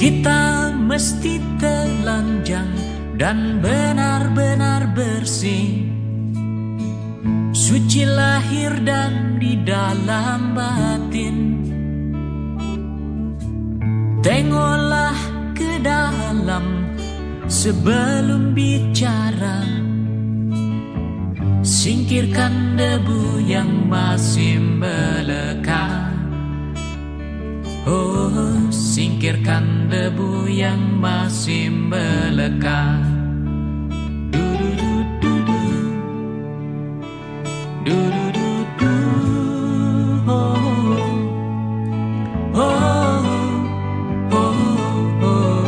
Kita mesti telanjang dan benar-benar bersih, suci lahir dan di dalam batin. Tengoklah ke dalam sebelum bicara, singkirkan debu yang masih melekat. Oh, singkirkan debu yang masih melekat. Du-du-du-du-du, du-du-du-du, oh, oh, oh, oh, oh.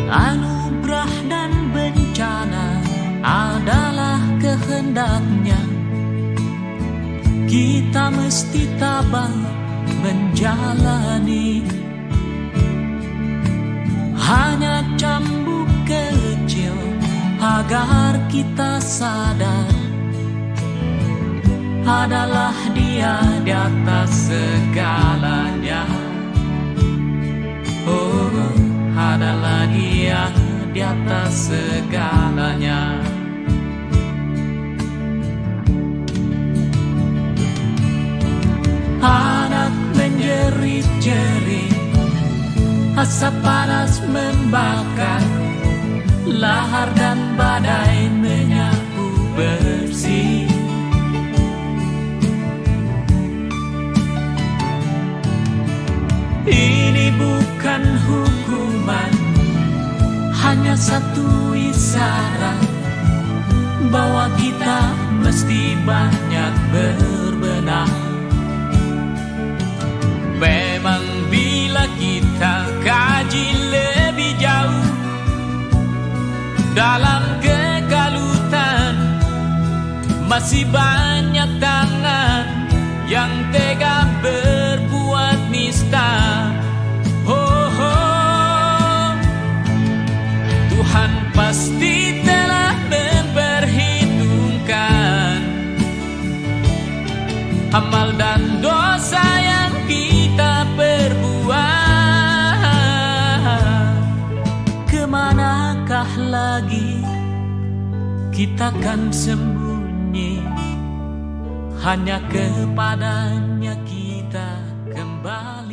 Anugerah dan bencana adalah kehendaknya. Kita mesti tabah menjalani. Hanya cambuk kecil agar kita sadar, adalah Dia di atas segalanya. Oh, adalah Dia di atas segalanya. Anak menjerit-jerit, asap panas membakar, lahar dan badai menyapu bersih. Ini bukan hukuman, hanya satu isyarat bahwa kita mesti banyak berbenah. Memang bila kita kaji lebih jauh dalam kekalutan, masih banyak tangan yang tega berbuat nista. Oh, oh, Tuhan pasti telah memperhitungkan amal dan dosa yang kita perbuat. Kemanakah lagi kita kan sembunyi? Hanya kepadanya kita kembali.